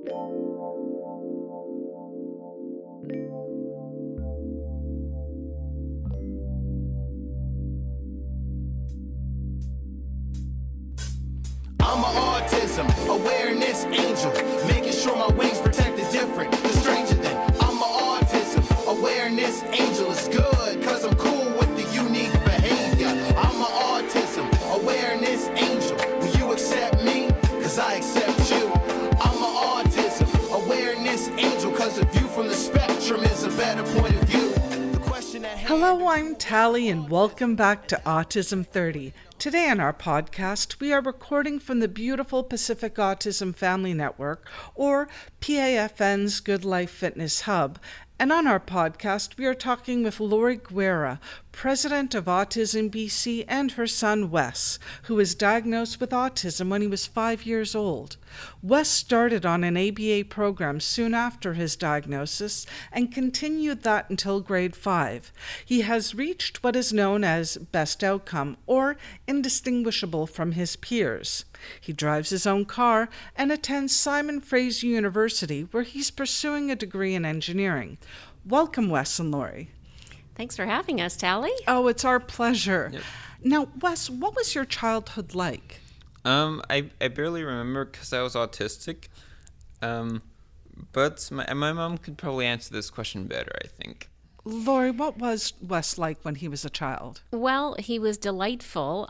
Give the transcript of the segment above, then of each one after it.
I'm an autism awareness angel, making sure my wings protected different, the stranger than. I'm an autism awareness angel. It's good, cause I'm cool with the unique behavior. I'm an autism awareness angel. Will you accept me? Cause I accept you. I'm an autism awareness angel, cause a view from the spectrum is a better point of view. Hello, I'm Tally, and welcome back to Autism 30. Today on our podcast, we are recording from the beautiful Pacific Autism Family Network, or PAFN's Good Life Fitness Hub. And on our podcast, we are talking with Laurie Guerra, president of Autism BC, and her son Wes, who was diagnosed with autism when he was 5 years old. Wes started on an ABA program soon after his diagnosis and continued that until grade 5. He has reached what is known as best outcome, or indistinguishable from his peers. He drives his own car and attends Simon Fraser University, where he's pursuing a degree in engineering. Welcome, Wes and Laurie. Thanks for having us, Tally. Oh, it's our pleasure. Yep. Now, Wes, what was your childhood like? I barely remember because I was autistic, but my mom could probably answer this question better, I think. Laurie, what was Wes like when he was a child? Well, he was delightful.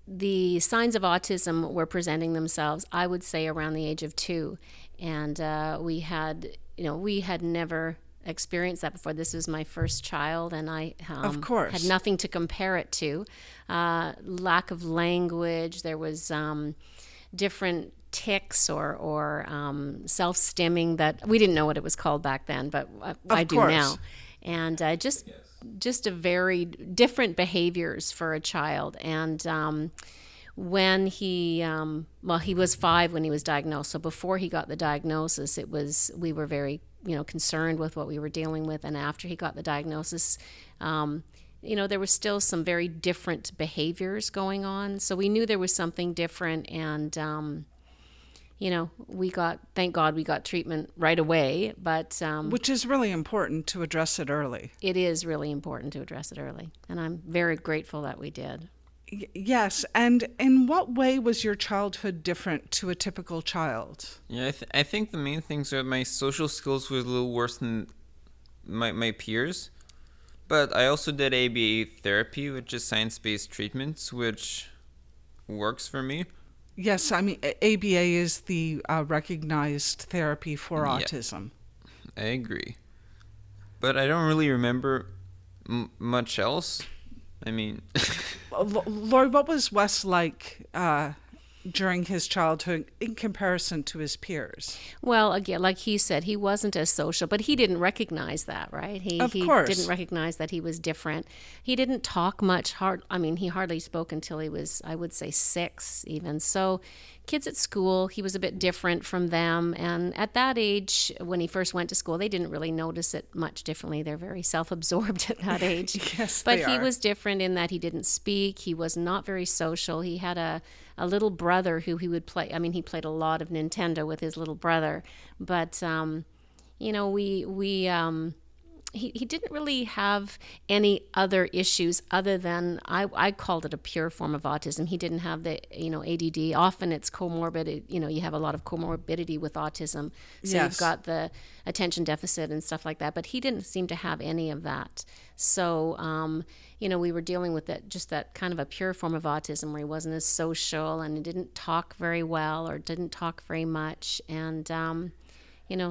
The signs of autism were presenting themselves, I would say, around the age of 2. And we had never experienced that before. This was my first child, and I of course had nothing to compare it to. Lack of language. There was different tics or self-stimming that we didn't know what it was called back then, but I do now. And just a very different behaviors for a child. And when he was 5 when he was diagnosed. So before he got the diagnosis, we were very concerned with what we were dealing with. And after he got the diagnosis, there was still some very different behaviors going on. So we knew there was something different, and thank God we got treatment right away. But which is really important to address it early. It is really important to address it early, and I'm very grateful that we did. Yes, and in what way was your childhood different to a typical child? Yeah, I think the main things are my social skills were a little worse than my peers, but I also did ABA therapy, which is science-based treatments, which works for me. Yes, I mean, ABA is the recognized therapy for autism. I agree. But I don't really remember much else. I mean... Laurie, what was Wes like during his childhood in comparison to his peers? Well, again, like he said, he wasn't as social, but he didn't recognize that, right? He didn't recognize that he was different. He didn't talk much. He hardly spoke until he was, I would say, 6 even. So kids at school, he was a bit different from them. And at that age, when he first went to school, they didn't really notice it much differently. They're very self-absorbed at that age. Yes, but they he are. was different in that he didn't speak. He was not very social. He had a little brother who he would play. I mean, he played a lot of Nintendo with his little brother. But, he didn't really have any other issues other than, I called it a pure form of autism. He didn't have the, ADD. Often it's comorbid. You have a lot of comorbidity with autism. So Yes. You've got the attention deficit and stuff like that. But he didn't seem to have any of that. So, we were dealing with that kind of a pure form of autism where he wasn't as social and he didn't talk very well or didn't talk very much. And,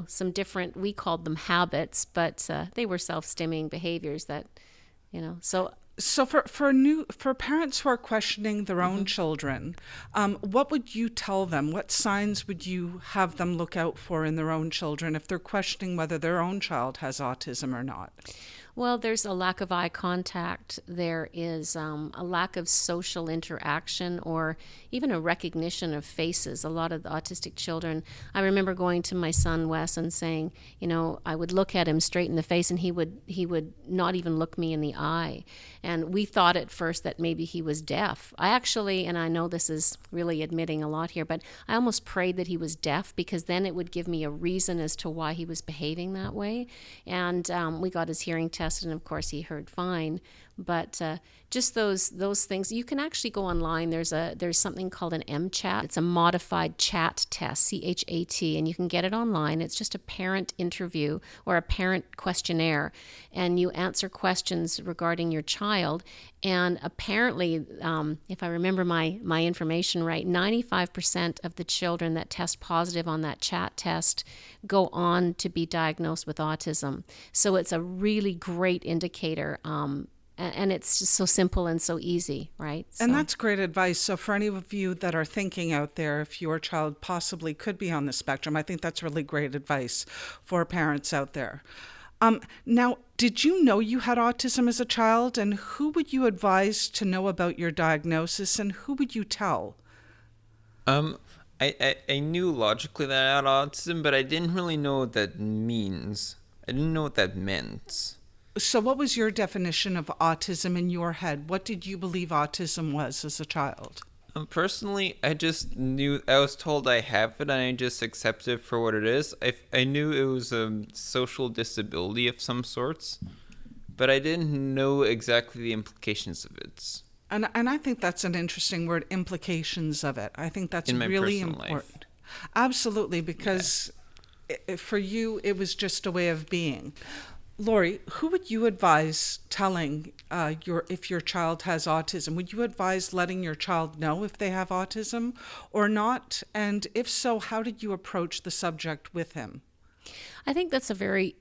some different, we called them habits, but they were self-stimming behaviors that, so. So for parents who are questioning their own children, what would you tell them? What signs would you have them look out for in their own children if they're questioning whether their own child has autism or not? Well, there's a lack of eye contact. There is a lack of social interaction or even a recognition of faces. A lot of the autistic children, I remember going to my son Wes and saying, I would look at him straight in the face and he would not even look me in the eye. And we thought at first that maybe he was deaf. I actually, and I know this is really admitting a lot here, but I almost prayed that he was deaf, because then it would give me a reason as to why he was behaving that way. And we got his hearing tested, and of course he heard fine. But just those things, you can actually go online. There's something called an MChat. It's a modified chat test, CHAT, and you can get it online. It's just a parent interview or a parent questionnaire, and you answer questions regarding your child. And apparently, if I remember my information right, 95% of the children that test positive on that chat test go on to be diagnosed with autism. So it's a really great indicator. And it's just so simple and so easy, right? And that's great advice. So for any of you that are thinking out there, if your child possibly could be on the spectrum, I think that's really great advice for parents out there. Now, did you know you had autism as a child, and who would you advise to know about your diagnosis, and who would you tell? I knew logically that I had autism, but I didn't really know what that means. I didn't know what that meant. So what was your definition of autism in your head? What did you believe autism was as a child? Personally, I just knew, I was told I have it, and I just accepted it for what it is. I knew it was a social disability of some sorts, but I didn't know exactly the implications of it. And I think that's an interesting word, implications of it. I think that's really important. Life. Absolutely, because for you, it was just a way of being. Laurie, who would you advise telling if your child has autism? Would you advise letting your child know if they have autism or not? And if so, how did you approach the subject with him? I think that's a very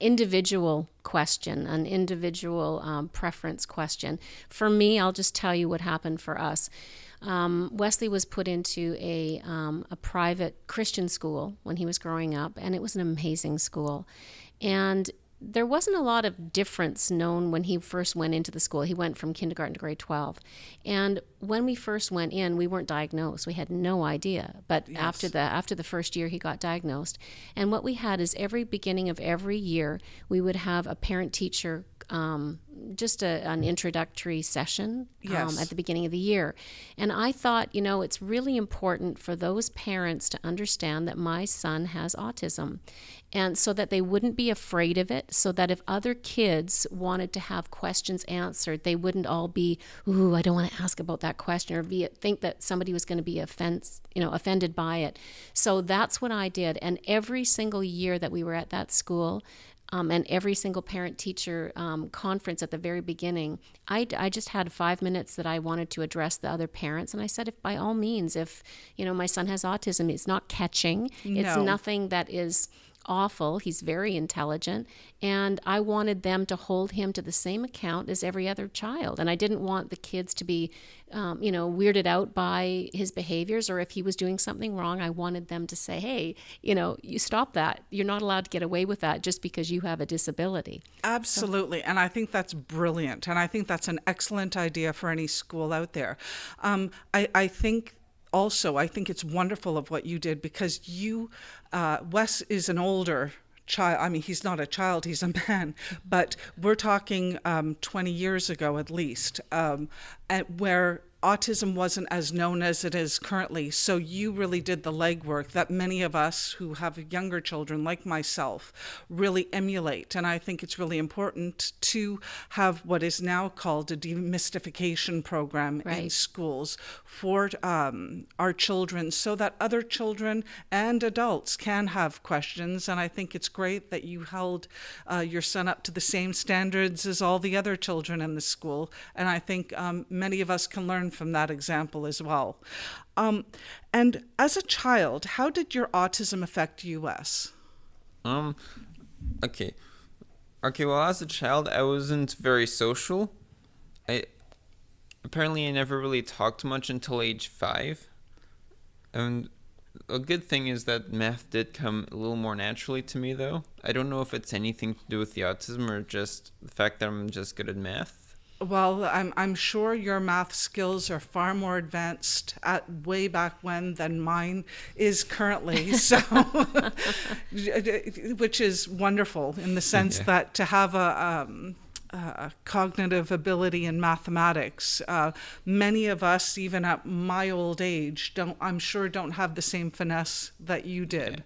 individual question, an individual preference question. For me, I'll just tell you what happened for us. Wesley was put into a private Christian school when he was growing up, and it was an amazing school. And there wasn't a lot of difference known when he first went into the school. He went from kindergarten to grade 12. And when we first went in, we weren't diagnosed. We had no idea. But yes, after the first year, he got diagnosed. And what we had is every beginning of every year, we would have a parent-teacher just an introductory session at the beginning of the year. And I thought, it's really important for those parents to understand that my son has autism, and so that they wouldn't be afraid of it, so that if other kids wanted to have questions answered, they wouldn't all be, ooh, I don't want to ask about that question, or think that somebody was going to be offended by it. So that's what I did. And every single year that we were at that school, and every single parent-teacher conference at the very beginning, I just had 5 minutes that I wanted to address the other parents. And I said, if by all means, if my son has autism, it's not catching. No. It's nothing that is awful. He's very intelligent. And I wanted them to hold him to the same account as every other child. And I didn't want the kids to be, weirded out by his behaviors, or if he was doing something wrong, I wanted them to say, hey, you stop that. You're not allowed to get away with that just because you have a disability. Absolutely. And I think that's brilliant. And I think that's an excellent idea for any school out there. I think it's wonderful of what you did, because Wes is an older child. I mean, he's not a child, he's a man, but we're talking 20 years ago at least, where autism wasn't as known as it is currently. So you really did the legwork that many of us who have younger children, like myself, really emulate. And I think it's really important to have what is now called a demystification program in schools for our children, so that other children and adults can have questions. And I think it's great that you held your son up to the same standards as all the other children in the school. And I think many of us can learn from that example as well. And as a child, how did your autism affect you, Wes? Okay, well, as a child, I wasn't very social. I never really talked much until age 5. And A good thing is that math did come a little more naturally to me, though. I don't know if it's anything to do with the autism or just the fact that I'm just good at math. Well, I'm sure your math skills are far more advanced at way back when than mine is currently. So, which is wonderful in the sense Yeah. that to have a cognitive ability in mathematics, many of us, even at my old age, I'm sure don't have the same finesse that you did.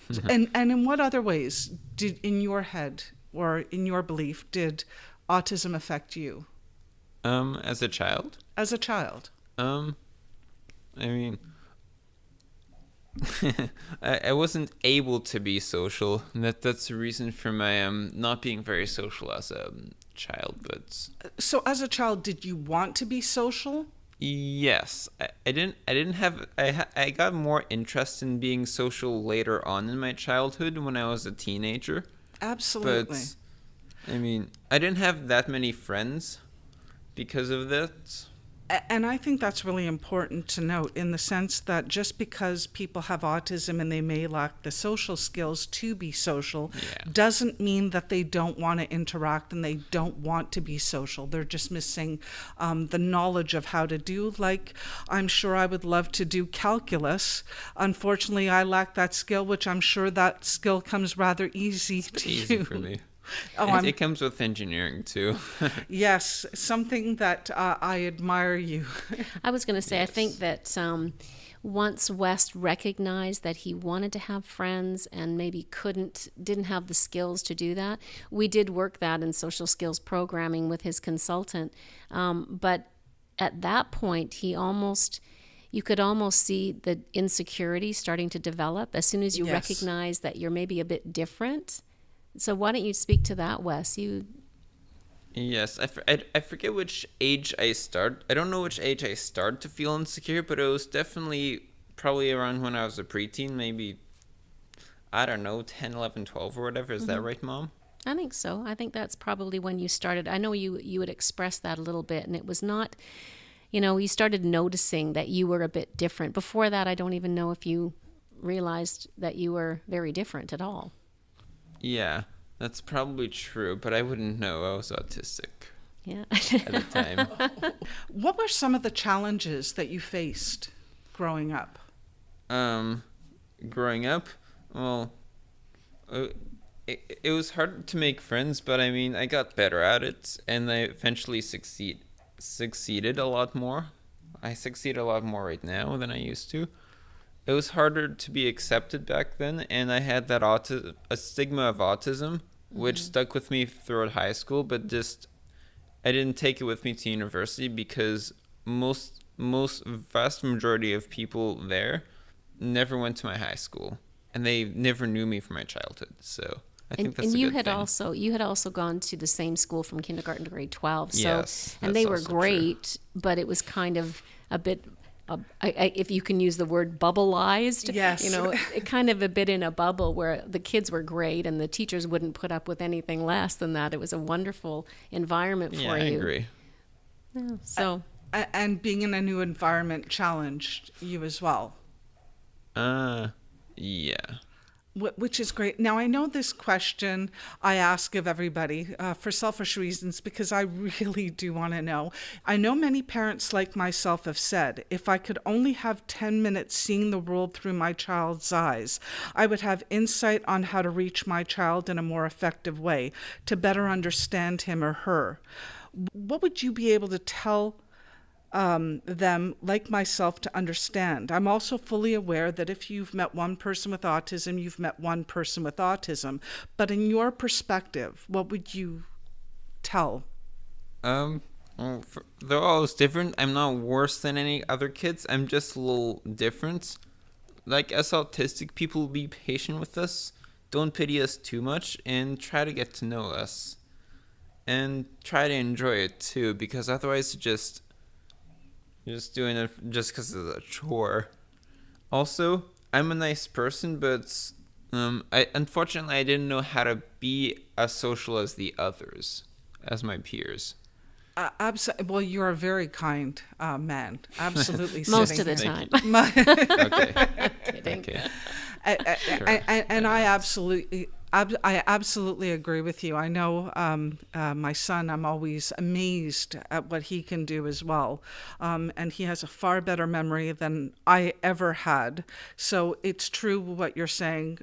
Yeah. And in what other ways did, in your head or in your belief, did autism affect you As a child, as a child? I mean, I wasn't able to be social. That's the reason for my not being very social as a child. But So as a child, did you want to be social? yes, I got more interest in being social later on in my childhood when I was a teenager. Absolutely. But I mean, I didn't have that many friends because of that. And I think that's really important to note in the sense that just because people have autism and they may lack the social skills to be social Yeah. doesn't mean that they don't want to interact and they don't want to be social. They're just missing the knowledge of how to do. Like, I'm sure I would love to do calculus. Unfortunately, I lack that skill, which I'm sure that skill comes rather easy to Easy you. for me. Oh, It comes with engineering too. yes, something that I admire you. I was going to say, I Yes. think that once West recognized that he wanted to have friends and maybe didn't have the skills to do that, we did work that in social skills programming with his consultant. But at that point, you could almost see the insecurity starting to develop as soon as you Yes. recognize that you're maybe a bit different. So why don't you speak to that, Wes? Yes, I forget which age I start. I don't know which age I started to feel insecure, but it was definitely probably around when I was a preteen, maybe, I don't know, 10, 11, 12 or whatever. Is that right, Mom? I think so. I think that's probably when you started. I know you had expressed that a little bit, and it was not, you started noticing that you were a bit different. Before that, I don't even know if you realized that you were very different at all. Yeah, that's probably true, but I wouldn't know I was autistic Yeah. at the time. What were some of the challenges that you faced growing up? Growing up, well, it was hard to make friends, but I mean, I got better at it, and I eventually succeeded a lot more. I succeed a lot more right now than I used to. It was harder to be accepted back then, and I had that a stigma of autism, which stuck with me throughout high school, but just I didn't take it with me to university because most vast majority of people there never went to my high school, and they never knew me from my childhood. So I think that's a you good had thing. you had also gone to the same school from kindergarten to grade 12. So Yes, and that's they were also great, but it was kind of a bit if you can use the word bubbleized, Yes. it kind of a bit in a bubble where the kids were great and the teachers wouldn't put up with anything less than that. It was a wonderful environment for Yeah, I you. agree. Yeah, so And being in a new environment challenged you as well, Yeah. which is great. Now, I know this question I ask of everybody for selfish reasons because I really do want to know. I know many parents like myself have said, if I could only have 10 minutes seeing the world through my child's eyes, I would have insight on how to reach my child in a more effective way to better understand him or her. What would you be able to tell them, like myself, to understand? I'm also fully aware that if you've met one person with autism, you've met one person with autism. But in your perspective, what would you tell? Well, they're all different. I'm not worse than any other kids. I'm just a little different. Like, as autistic people, be patient with us. Don't pity us too much, and try to get to know us. And try to enjoy it too, because otherwise you're just doing it just because it's a chore. Also, I'm a nice person, but unfortunately I didn't know how to be as social as the others, as my peers. Well, you're a very kind man. Absolutely. Most of the sitting time. Okay. Kidding. Okay. And I absolutely agree with you. I know my son, I'm always amazed at what he can do as well. And he has a far better memory than I ever had. So it's true what you're saying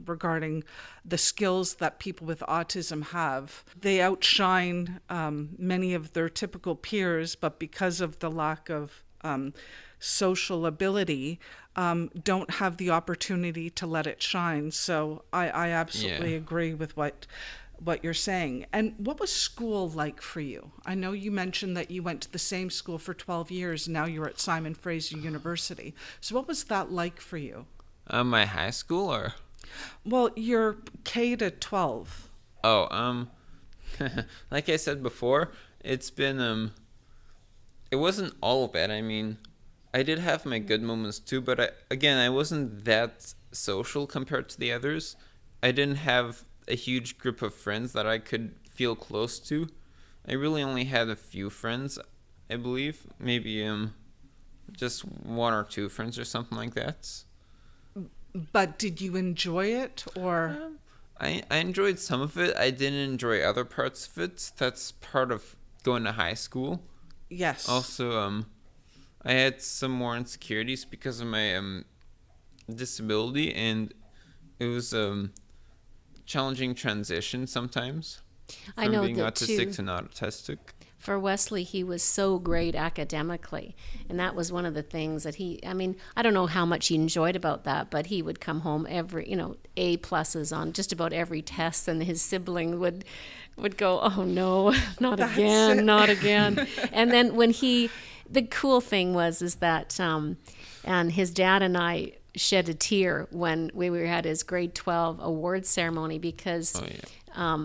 regarding the skills that people with autism have. They outshine many of their typical peers, but because of the lack of social ability, don't have the opportunity to let it shine. So I absolutely agree with what you're saying. And what was school like for you? I know you mentioned that you went to the same school for 12 years. Now you're at Simon Fraser University. So what was that like for you? My high school or? Well, you're K to 12. Oh, like I said before, it's been, it wasn't all bad. I mean, I did have my good moments too, but I wasn't that social compared to the others. I didn't have a huge group of friends that I could feel close to. I really only had a few friends, I believe. Maybe just one or two friends or something like that. But did you enjoy it, or? I enjoyed some of it. I didn't enjoy other parts of it. That's part of going to high school. Yes. Also, I had some more insecurities because of my disability, and it was challenging transition sometimes I from know being that autistic too. to not autistic. For Wesley, he was so great academically. And that was one of the things that I don't know how much he enjoyed about that, but he would come home A pluses on just about every test, and his sibling would go, oh no, not again, not again. And then the cool thing is that, and his dad and I shed a tear when we were at his grade 12 award ceremony because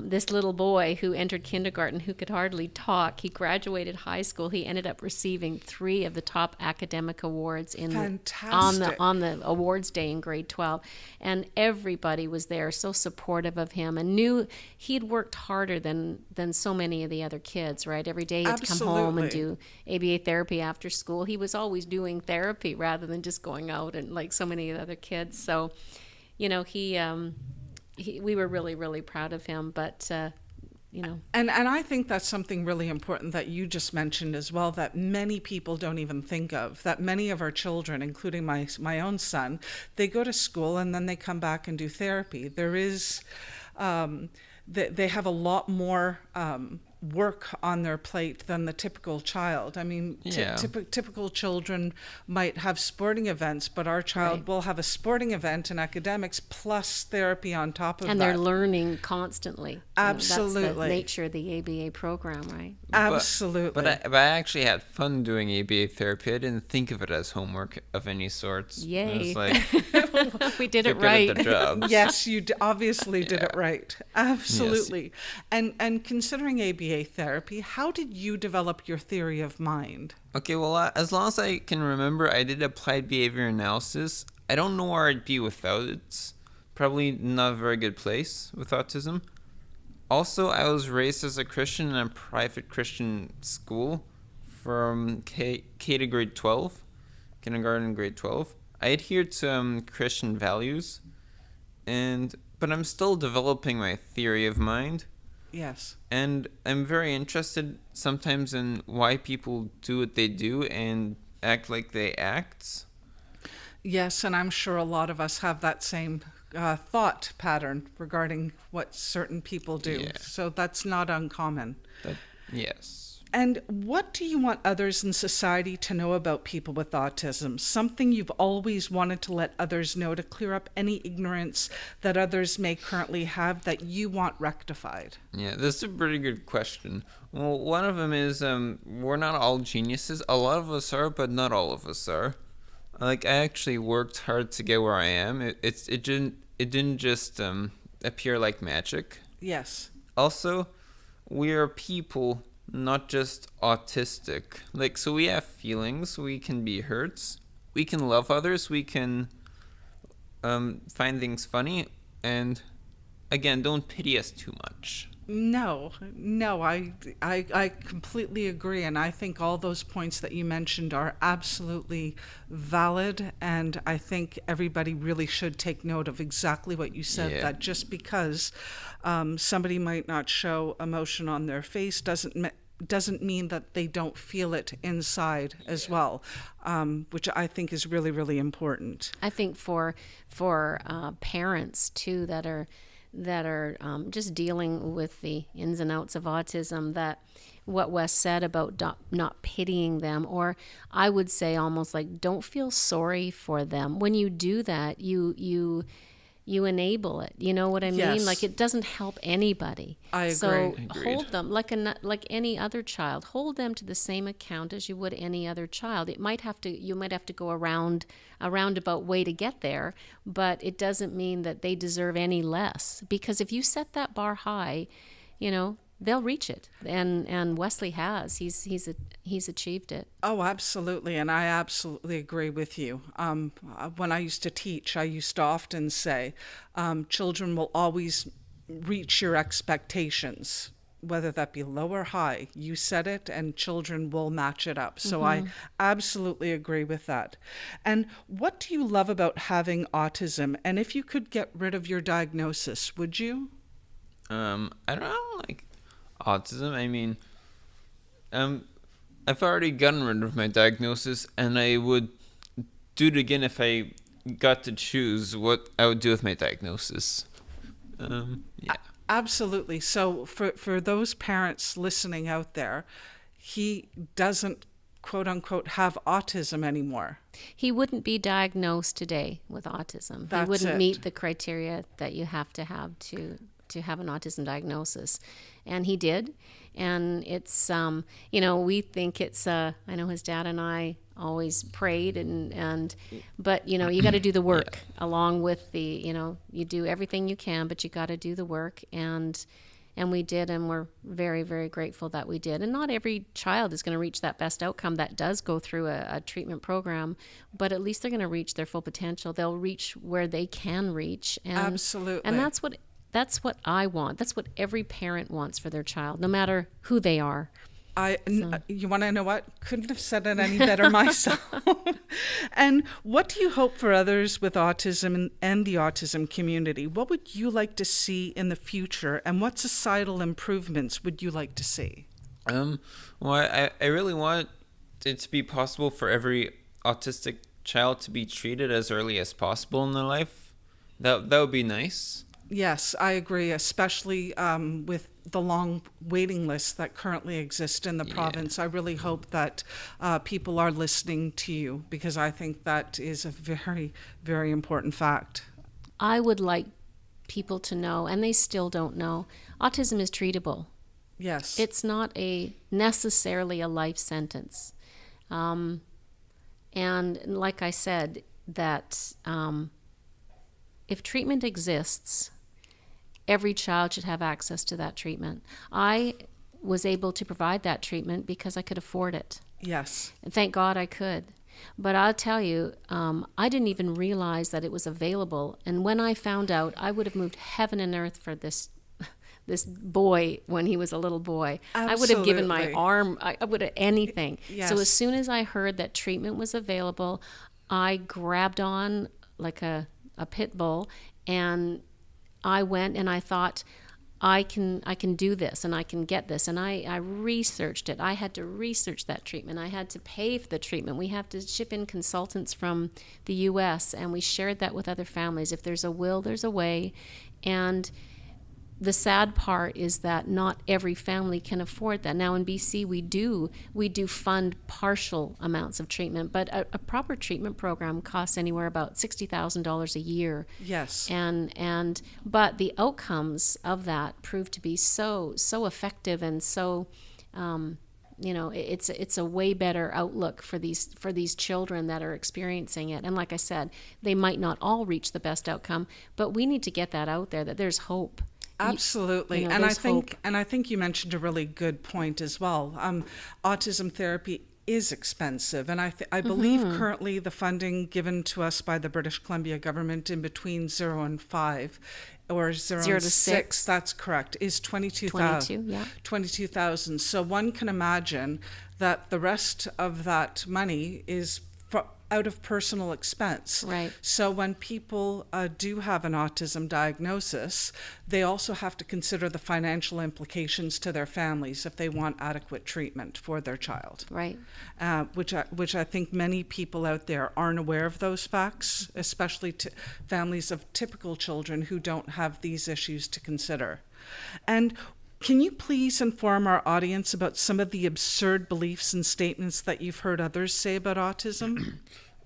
this little boy who entered kindergarten, who could hardly talk, he graduated high school. He ended up receiving 3 of the top academic awards on the awards day in grade 12, and everybody was there, so supportive of him, and knew he'd worked harder than so many of the other kids. Right, every day he'd come home and do ABA therapy after school. He was always doing therapy rather than just going out and like so many of the other kids. So, we were really, really proud of him, but, And I think that's something really important that you just mentioned as well, that many people don't even think of, that many of our children, including my own son, they go to school and then they come back and do therapy. There is, they have a lot more work on their plate than the typical child. I mean, typical children might have sporting events, but our child will have a sporting event and academics plus therapy on top of that. And they're learning constantly. Absolutely. That's the nature of the ABA program, right? Absolutely. But I actually had fun doing ABA therapy. I didn't think of it as homework of any sort. Yay. I was like, we did it good at right. the job. Yes, you obviously did it right. Absolutely. Yes. And considering ABA therapy, how did you develop your theory of mind? Okay, well, as long as I can remember, I did applied behavior analysis. I don't know where I'd be without it. It's probably not a very good place with autism. Also, I was raised as a Christian in a private Christian school from K to grade 12, kindergarten, grade 12. I adhere to Christian values, but I'm still developing my theory of mind. Yes. And I'm very interested sometimes in why people do what they do and act like they act. Yes, and I'm sure a lot of us have that same thought pattern regarding what certain people do. Yeah. So that's not uncommon. Yes. And what do you want others in society to know about people with autism? Something you've always wanted to let others know to clear up any ignorance that others may currently have that you want rectified? Yeah, that's a pretty good question. Well, one of them is we're not all geniuses. A lot of us are, but not all of us are. Like, I actually worked hard to get where I am. It didn't just appear like magic. Yes. Also, we are people, not just autistic. Like, so we have feelings, we can be hurt, we can love others, we can find things funny, and again, don't pity us too much. No, I completely agree. And I think all those points that you mentioned are absolutely valid. And I think everybody really should take note of exactly what you said, Yeah. that just because somebody might not show emotion on their face doesn't mean that they don't feel it inside as well, which I think is really, really important. I think for parents too that are just dealing with the ins and outs of autism, that what Wes said about not pitying them, or I would say almost like don't feel sorry for them. When you do that, you enable it. You know what I mean? Yes. Like it doesn't help anybody. I So agree. Agreed. hold them like any other child. Hold them to the same account as you would any other child. You might have to go a roundabout way to get there, but it doesn't mean that they deserve any less. Because if you set that bar high, they'll reach it. And Wesley has. He's achieved it. Oh, absolutely. And I absolutely agree with you. When I used to teach, I used to often say, children will always reach your expectations, whether that be low or high. You set it and children will match it up. So I absolutely agree with that. And what do you love about having autism? And if you could get rid of your diagnosis, would you? I don't know, like autism. I mean, I've already gotten rid of my diagnosis, and I would do it again if I got to choose what I would do with my diagnosis. Yeah. Absolutely. So for those parents listening out there, he doesn't, quote unquote, have autism anymore. He wouldn't be diagnosed today with autism. That's he wouldn't it. meet the criteria that you have to have an autism diagnosis. And he did. And it's, we think it's, I know his dad and I always prayed but you got to do the work along with you do everything you can, but you got to do the work. And we did, and we're very, very grateful that we did. And not every child is going to reach that best outcome that does go through a treatment program, but at least they're going to reach their full potential. They'll reach where they can reach. And, Absolutely. And that's what I want. That's what every parent wants for their child, no matter who they are. You want to know what? Couldn't have said it any better myself. And what do you hope for others with autism and the autism community? What would you like to see in the future, and what societal improvements would you like to see? Well, I really want it to be possible for every autistic child to be treated as early as possible in their life. That would be nice. Yes, I agree, especially with the long waiting lists that currently exist in the province. I really hope that people are listening to you, because I think that is a very, very important fact. I would like people to know, and they still don't know, autism is treatable. Yes. It's not necessarily a life sentence. And like I said, that if treatment exists, every child should have access to that treatment. I was able to provide that treatment because I could afford it. Yes. And thank God I could. But I'll tell you, I didn't even realize that it was available. And when I found out, I would have moved heaven and earth for this boy when he was a little boy. Absolutely. I would have given my arm, I would have anything. Yes. So as soon as I heard that treatment was available, I grabbed on like a pit bull, and I went and I thought, I can do this, and I can get this. And I researched it. I had to research that treatment. I had to pay for the treatment. We have to ship in consultants from the U.S., and we shared that with other families. If there's a will, there's a way. And the sad part is that not every family can afford that. Now in BC, we do fund partial amounts of treatment, but a proper treatment program costs anywhere about $60,000 a year. Yes. But the outcomes of that prove to be so effective, and so it's a way better outlook for these children that are experiencing it. And like I said, they might not all reach the best outcome, but we need to get that out there, that there's hope. Absolutely. And I think you mentioned a really good point as well. Autism therapy is expensive. And I believe currently the funding given to us by the British Columbia government in between 0 and 5 or 0 0 and to 6, 6. that's correct, is 22,000. 22, yeah. 22,000. So one can imagine that the rest of that money is out of personal expense. Right. So when people do have an autism diagnosis, they also have to consider the financial implications to their families if they want adequate treatment for their child. Right. Which I think many people out there aren't aware of those facts, especially families of typical children who don't have these issues to consider. And can you please inform our audience about some of the absurd beliefs and statements that you've heard others say about autism?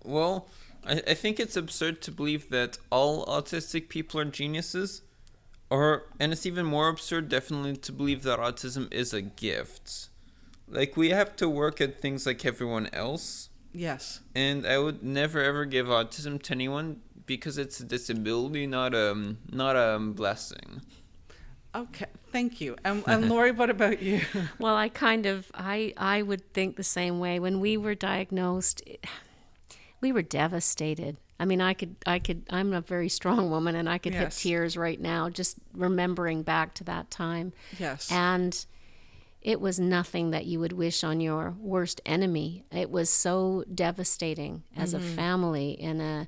Well, I think it's absurd to believe that all autistic people are geniuses. And it's even more absurd, definitely, to believe that autism is a gift. Like, we have to work at things like everyone else. Yes. And I would never ever give autism to anyone because it's a disability, not a blessing. Okay, thank you. And Laurie, what about you? Well, I would think the same way. When we were diagnosed, we were devastated. I mean, I'm a very strong woman, and I could hit Yes. tears right now just remembering back to that time. Yes. And it was nothing that you would wish on your worst enemy. It was so devastating as a family, and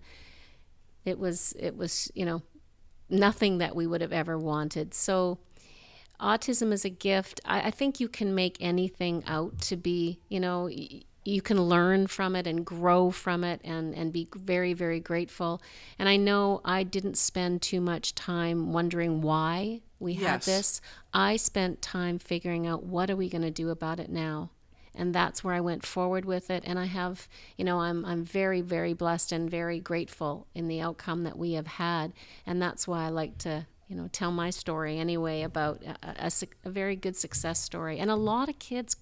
it was nothing that we would have ever wanted. So autism is a gift. I think you can make anything out to be, you can learn from it and grow from it and be very, very grateful. And I know I didn't spend too much time wondering why we had Yes. this. I spent time figuring out, what are we going to do about it now? And that's where I went forward with it. And I have, I'm very, very blessed and very grateful in the outcome that we have had. And that's why I like to, tell my story anyway, about a very good success story. And a lot of kids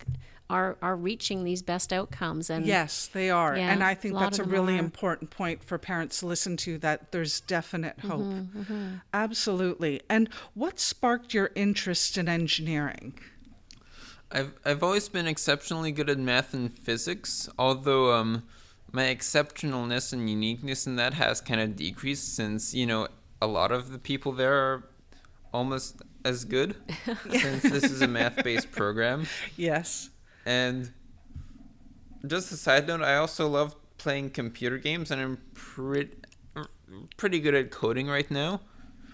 are reaching these best outcomes. And Yes, they are. Yeah, And I think a lot that's a of them really are. important point for parents to listen to, that there's definite hope. Absolutely. And what sparked your interest in engineering? I've always been exceptionally good at math and physics, although my exceptionalness and uniqueness in that has kind of decreased since, a lot of the people there are almost as good since this is a math-based program. Yes. And just a side note, I also love playing computer games, and I'm pretty good at coding right now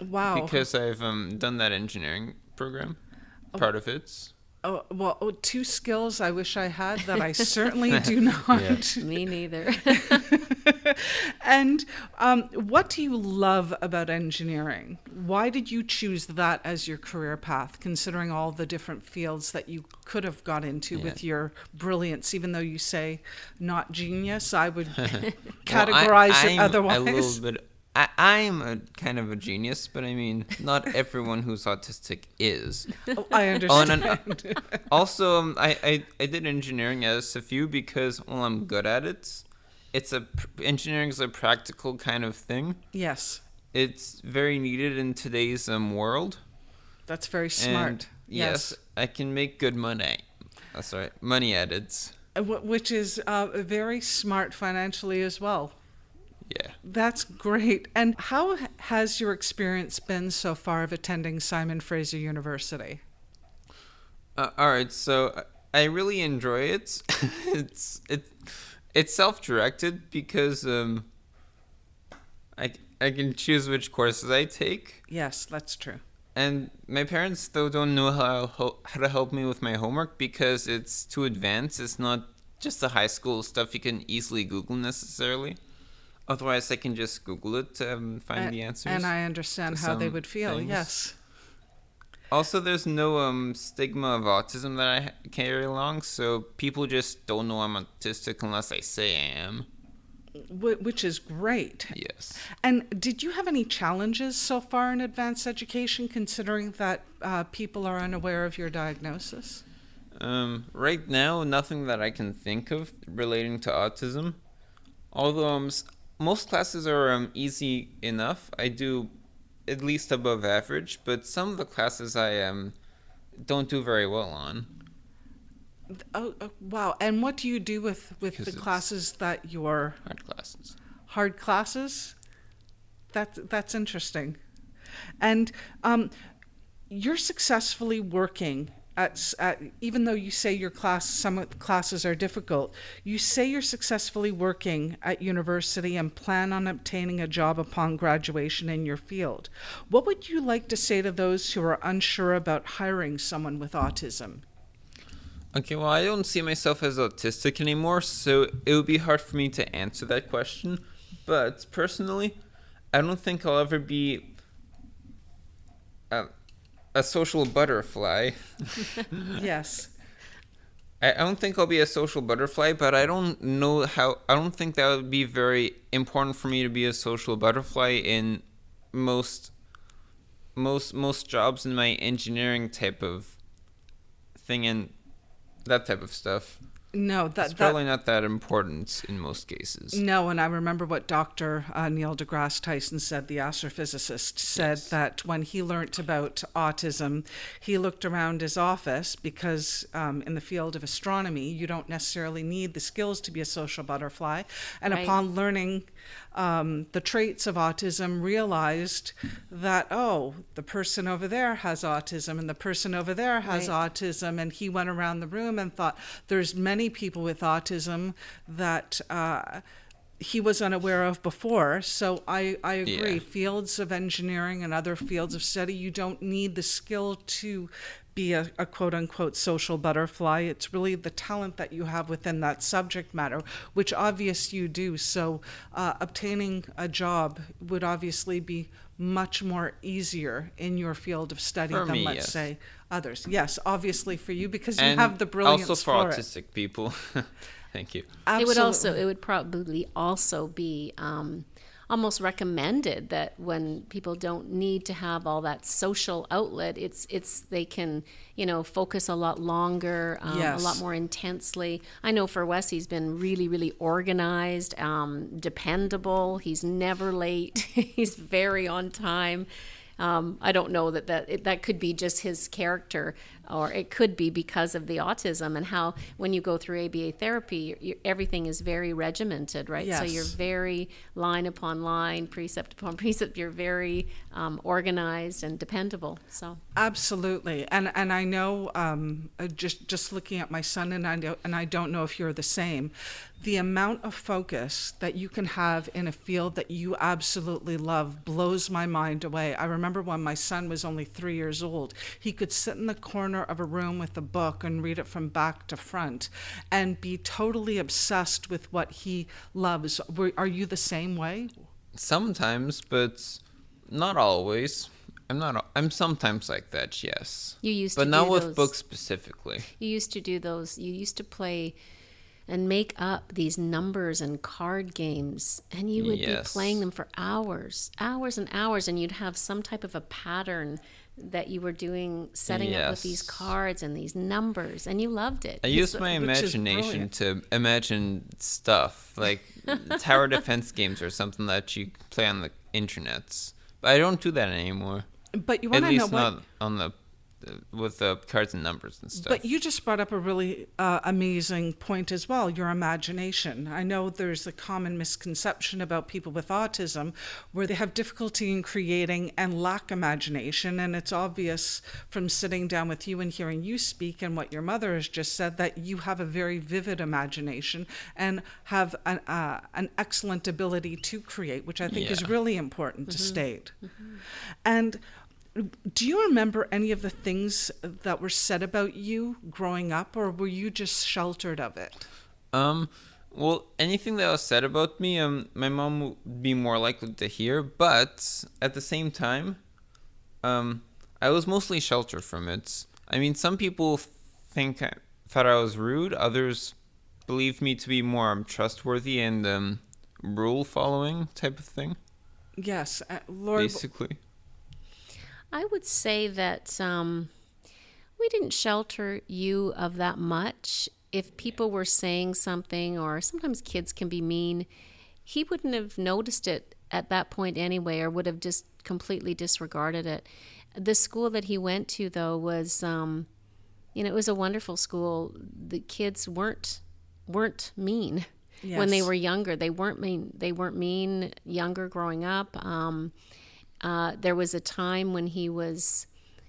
Wow. because I've done that engineering program, part of it. Oh, well, two skills I wish I had that I certainly do not. me neither. And what do you love about engineering? Why did you choose that as your career path, considering all the different fields that you could have got into with your brilliance? Even though you say not genius, I would categorize it I'm otherwise. a little bit. I'm a kind of a genius, but I mean, not everyone who's autistic is. Oh, I understand. and also, I did engineering at SFU because, well, I'm good at it. Engineering is a practical kind of thing. Yes, It's very needed in today's world. that's very smart. And yes, I can make good money. That's right, money at it. Which is very smart financially as well. Yeah. That's great. And how has your experience been so far of attending Simon Fraser University? All right, so I really enjoy it. It's self-directed because I can choose which courses I take, Yes, that's true. and my parents though don't know how to help me with my homework because it's too advanced. It's not just the high school stuff you can easily Google necessarily. Otherwise, I can just Google it to find the answers. And I understand to how they some would feel, things. yes. Also, there's no stigma of autism that I carry along, so people just don't know I'm autistic unless I say I am. Which is great. Yes. And did you have any challenges so far in advanced education, considering that people are unaware of your diagnosis? Right now, nothing that I can think of relating to autism. Although most classes are easy enough. I do at least above average, but some of the classes I don't do very well on. Wow. And what do you do with Because the it's classes that you're hard classes. hard classes? That's interesting. And you're successfully working at even though you say some of the classes are difficult, you say you're successfully working at university and plan on obtaining a job upon graduation in your field. What would you like to say to those who are unsure about hiring someone with autism? Okay, well, I don't see myself as autistic anymore, so it would be hard for me to answer that question. But personally, I don't think I'll ever be a social butterfly. Yes. I don't think I'll be a social butterfly, but I don't know how. I don't think that would be very important for me to be a social butterfly in most jobs in my engineering type of thing and that type of stuff. No, It's probably not that important in most cases. No, and I remember what Dr. Neil deGrasse Tyson said, the astrophysicist, said Yes. that when he learnt about autism, he looked around his office because in the field of astronomy, you don't necessarily need the skills to be a social butterfly. And Right. upon learning the traits of autism, realized that, the person over there has autism and the person over there has Right. autism. And he went around the room and thought, there's many people with autism that he was unaware of before. So I agree. Yeah. Fields of engineering and other fields of study, you don't need the skill to be a quote unquote social butterfly. It's really the talent that you have within that subject matter, which obvious you do. So obtaining a job would obviously be much more easier in your field of study For than, me, let's yes. say, others. Yes, obviously for you, because you And have the brilliance also for for it. autistic people. Thank you. Absolutely. It would probably also be almost recommended that when people don't need to have all that social outlet, it's they can focus a lot longer, a Yes. lot more intensely. I know for Wes, he's been really, really organized, dependable. He's never late. He's very on time. I don't know that could be just his character, or it could be because of the autism and how when you go through ABA therapy, everything is very regimented, right? So Yes. you're very line upon line, precept upon precept. You're very organized and dependable. So Absolutely, and I know just looking at my son, and I don't know if you're the same. The amount of focus that you can have in a field that you absolutely love blows my mind away. I remember when my son was only 3 years old, he could sit in the corner of a room with a book and read it from back to front and be totally obsessed with what he loves. Are you the same way? Sometimes, but not always. I'm sometimes like that, yes. you used But to not do with those, books specifically. You used to do those. You used to play and make up these numbers and card games, and you would be Yes. playing them for hours and hours, and you'd have some type of a pattern that you were doing, setting up with these Yes. cards and these numbers, and you loved it. I used my which is imagination brilliant. to imagine stuff like tower defense games or something that you play on the internet. But I don't do that anymore. But you At want to know least what? not on the with the cards and numbers and stuff. But you just brought up a really amazing point as well, your imagination. I know there's a common misconception about people with autism where they have difficulty in creating and lack imagination. And it's obvious from sitting down with you and hearing you speak and what your mother has just said that you have a very vivid imagination and have an excellent ability to create, which I think is Yeah. really important to state. And do you remember any of the things that were said about you growing up, or were you just sheltered of it? Well, anything that was said about me, my mom would be more likely to hear, but at the same time, I was mostly sheltered from it. I mean, some people thought I was rude, others believed me to be more trustworthy and rule following type of thing, Yes, Lord. basically. I would say that we didn't shelter you of that much. If people were saying something, or sometimes kids can be mean, he wouldn't have noticed it at that point anyway, or would have just completely disregarded it. The school that he went to, though, was it was a wonderful school. The kids weren't mean. When they Yes. were younger. They weren't mean. They weren't mean younger growing up. There was a time when he was,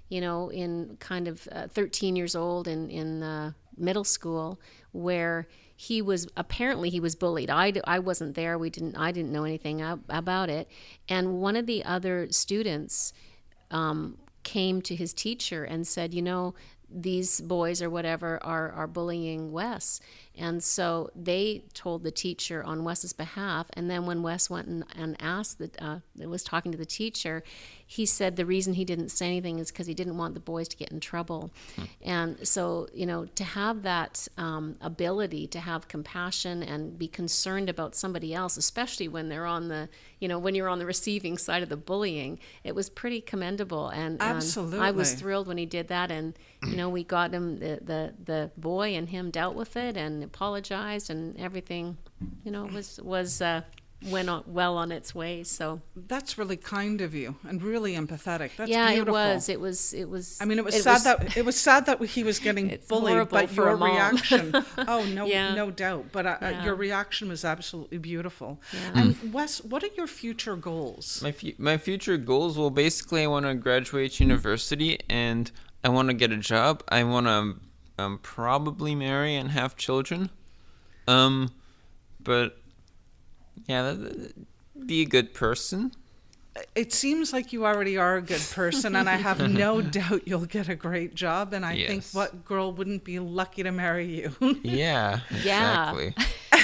in kind of 13 years old in middle school, where he was bullied. I wasn't there. I didn't know anything about it. And one of the other students came to his teacher and said, these boys or whatever are bullying Wes. And so they told the teacher on Wes's behalf. And then when Wes went and asked, was talking to the teacher, he said the reason he didn't say anything is because he didn't want the boys to get in trouble. And so, to have that ability to have compassion and be concerned about somebody else, especially when they're on the, when you're on the receiving side of the bullying, it was pretty commendable. And Absolutely. I was thrilled when he did that. And, we got him, the boy and him dealt with it and apologized, and everything, went well on its way. So That's really kind of you and really empathetic. That's yeah, beautiful. it was. I mean, it was sad that he was getting It's bullied, horrible but for your a mom. reaction, no Yeah. doubt. But Yeah. your reaction was absolutely beautiful. Yeah. And Wes, what are your future goals? My future goals, well, basically I want to graduate university and I want to get a job. I want to probably marry and have children. But yeah, be a good person. It seems like you already are a good person, and I have no doubt you'll get a great job. And I think Yes. what girl wouldn't be lucky to marry you? Yeah, Yeah. exactly.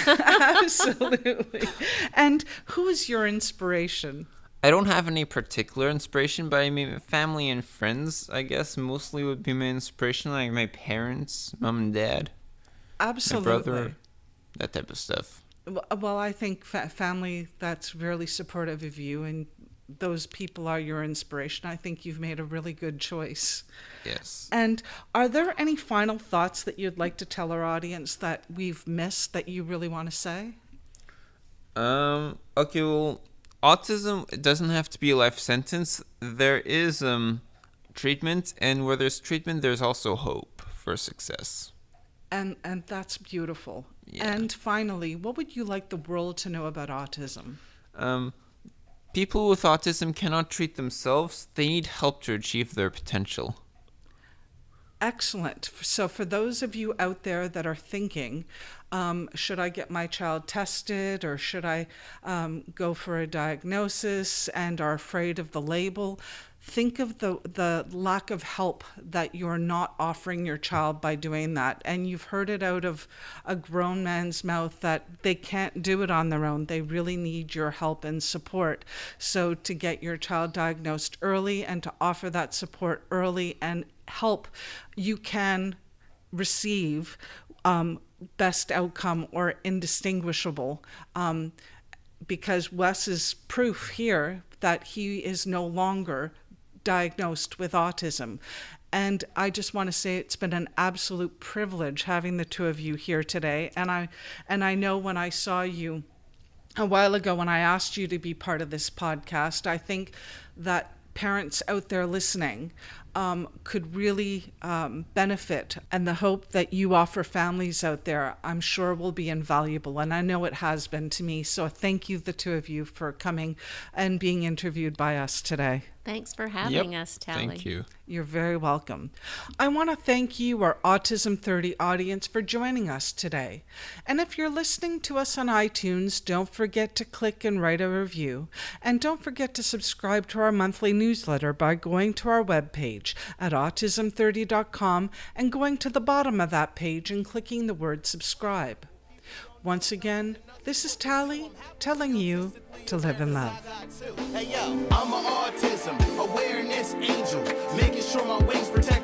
Absolutely. And who is your inspiration? I don't have any particular inspiration, but I mean, family and friends, I guess, mostly would be my inspiration, like my parents, mom and dad, Absolutely. my brother, that type of stuff. Well, I think family that's really supportive of you, and those people are your inspiration. I think you've made a really good choice. Yes. And are there any final thoughts that you'd like to tell our audience that we've missed that you really want to say? Okay, well, autism, it doesn't have to be a life sentence. There is treatment, and where there's treatment, there's also hope for success. And that's beautiful. Yeah. And finally, what would you like the world to know about autism? People with autism cannot treat themselves. They need help to achieve their potential. Excellent. So for those of you out there that are thinking, should I get my child tested, or should I go for a diagnosis, and are afraid of the label, think of the lack of help that you're not offering your child by doing that. And you've heard it out of a grown man's mouth that they can't do it on their own. They really need your help and support. So to get your child diagnosed early and to offer that support early and help you can receive best outcome or indistinguishable, because Wes is proof here that he is no longer diagnosed with autism. And I just want to say it's been an absolute privilege having the two of you here today. And I know when I saw you a while ago when I asked you to be part of this podcast, I think that parents out there listening could really benefit, and the hope that you offer families out there, I'm sure will be invaluable, and I know it has been to me. So thank you, the two of you, for coming and being interviewed by us today. Thanks for having us, Tally. Thank you. You're very welcome. I want to thank you, our Autism 30 audience, for joining us today. And if you're listening to us on iTunes, don't forget to click and write a review. And don't forget to subscribe to our monthly newsletter by going to our webpage at autism30.com and going to the bottom of that page and clicking the word subscribe. Once again, this is Tally telling you to live in love. Hey yo, I'm an autism awareness angel, making sure my wings protect